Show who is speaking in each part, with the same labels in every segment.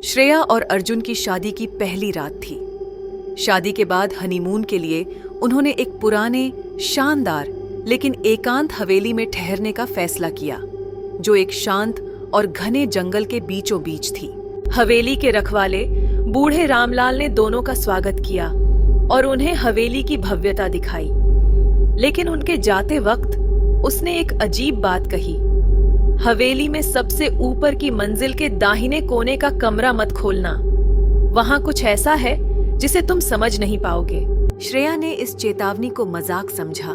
Speaker 1: श्रेया और अर्जुन की शादी की पहली रात थी। शादी के बाद हनीमून के लिए उन्होंने एक पुराने, शानदार लेकिन एकांत हवेली में ठहरने का फैसला किया, जो एक शांत और घने जंगल के बीचों बीच थी। हवेली के रखवाले बूढ़े रामलाल ने दोनों का स्वागत किया और उन्हें हवेली की भव्यता दिखाई। लेकिन उनके जाते वक्त उसने एक अजीब बात कही, हवेली में सबसे ऊपर की मंजिल के दाहिने कोने का कमरा मत खोलना, वहां कुछ ऐसा है जिसे तुम समझ नहीं पाओगे। श्रेया ने इस चेतावनी को मजाक समझा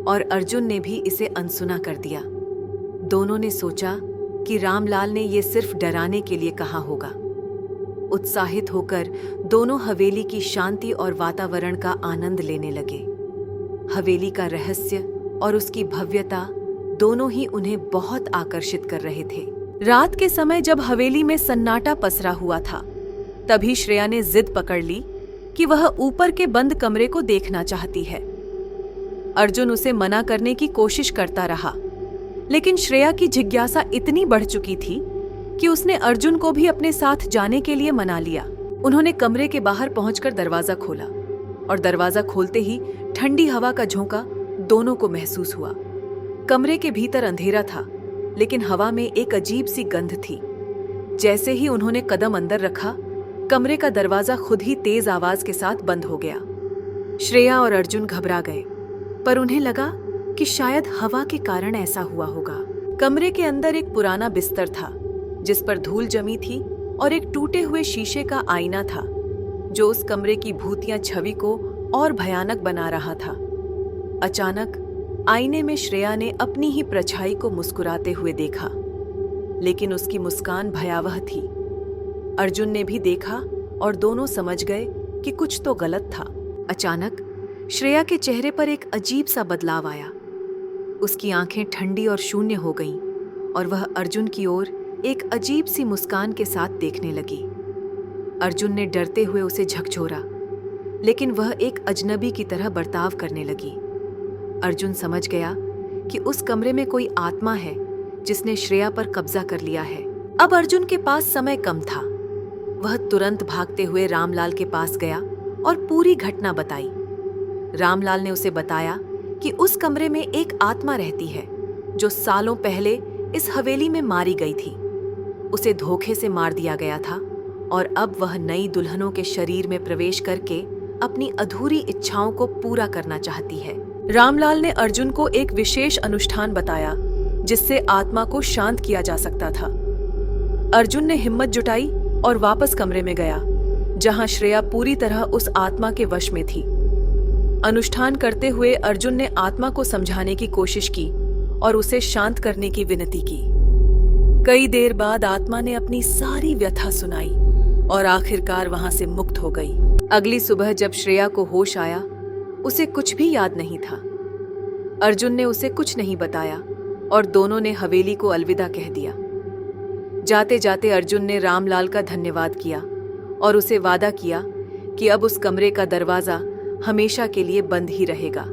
Speaker 1: और अर्जुन ने भी इसे अनसुना कर दिया। दोनों ने सोचा कि रामलाल ने ये सिर्फ डराने के लिए कहा होगा। उत्साहित होकर दोनों हवेली की शांति और वातावरण का आनंद लेने लगे। हवेली का रहस्य और उसकी भव्यता दोनों ही उन्हें बहुत आकर्षित कर रहे थे। रात के समय जब हवेली में सन्नाटा पसरा हुआ था, तभी श्रेया ने जिद पकड़ ली कि वह ऊपर के बंद कमरे को देखना चाहती है। अर्जुन उसे मना करने की कोशिश करता रहा, लेकिन श्रेया की जिज्ञासा इतनी बढ़ चुकी थी कि उसने अर्जुन को भी अपने साथ जाने के लिए मना लिया। उन्होंने कमरे के बाहर पहुंचकर दरवाजा खोला और दरवाजा खोलते ही ठंडी हवा का झोंका दोनों को महसूस हुआ। कमरे के भीतर अंधेरा था, लेकिन हवा में एक अजीब सी गंध थी। जैसे ही उन्होंने कदम अंदर रखा, कमरे का दरवाजा खुद ही तेज आवाज के साथ बंद हो गया। श्रेया और अर्जुन घबरा गए, पर उन्हें लगा कि शायद हवा के कारण ऐसा हुआ होगा। कमरे के अंदर एक पुराना बिस्तर था, जिस पर धूल जमी थी, और एक टूटे हुए शीशे का आईना था, जो उस कमरे की भूतिया छवि को और भयानक बना रहा था। अचानक आईने में श्रेया ने अपनी ही परछाई को मुस्कुराते हुए देखा, लेकिन उसकी मुस्कान भयावह थी। अर्जुन ने भी देखा और दोनों समझ गए कि कुछ तो गलत था। अचानक श्रेया के चेहरे पर एक अजीब सा बदलाव आया। उसकी आंखें ठंडी और शून्य हो गईं और वह अर्जुन की ओर एक अजीब सी मुस्कान के साथ देखने लगी। अर्जुन ने डरते हुए उसे झकझोरा, लेकिन वह एक अजनबी की तरह बर्ताव करने लगी। अर्जुन समझ गया कि उस कमरे में कोई आत्मा है जिसने श्रेया पर कब्जा कर लिया है। अब अर्जुन के पास समय कम था। वह तुरंत भागते हुए रामलाल के पास गया और पूरी घटना बताई। रामलाल ने उसे बताया कि उस कमरे में एक आत्मा रहती है, जो सालों पहले इस हवेली में मारी गई थी। उसे धोखे से मार दिया गया था और अब वह नई दुल्हनों के शरीर में प्रवेश करके अपनी अधूरी इच्छाओं को पूरा करना चाहती है। रामलाल ने अर्जुन को एक विशेष अनुष्ठान बताया, जिससे आत्मा को शांत किया जा सकता था। अर्जुन ने हिम्मत जुटाई और वापस कमरे में गया, जहां श्रेया पूरी तरह उस आत्मा के वश में थी। अनुष्ठान करते हुए अर्जुन ने आत्मा को समझाने की कोशिश की और उसे शांत करने की विनती की। कई देर बाद आत्मा ने अपनी सारी व्यथा सुनाई और आखिरकार वहां से मुक्त हो गई। अगली सुबह जब श्रेया को होश आया, उसे कुछ भी याद नहीं था। अर्जुन ने उसे कुछ नहीं बताया और दोनों ने हवेली को अलविदा कह दिया। जाते जाते अर्जुन ने रामलाल का धन्यवाद किया और उसे वादा किया कि अब उस कमरे का दरवाजा हमेशा के लिए बंद ही रहेगा।